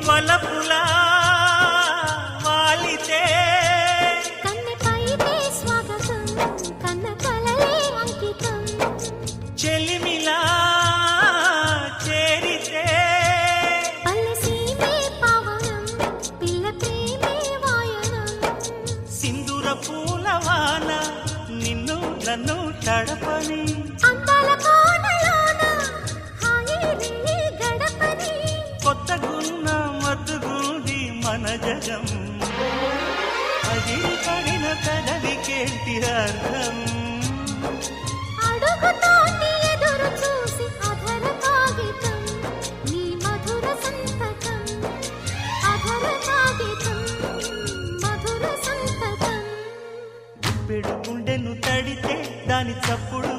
వలపులా వాలితే కన్నెపైతే స్వాగతం కన్న కలలే అంకితం చెలిమిలా చేరితే పల్లె సీమే పావనం పిల్ల ప్రేమే వాయనం సింధూర పూలవాన నిన్ను నన్ను తడపని అందాల కోనలోన హాయిని గడపని కొత్తగున్న మత్తుగుంది మన జగం అది పడిన కదలికేంటి అర్థం అడుగుతోటి ఎదురు చూసి అధర కాగితం నీ మధుర సంతకం అధర కాగితం మధుర సంతకం పెడు గుండెను తడితే దాని చప్పుడు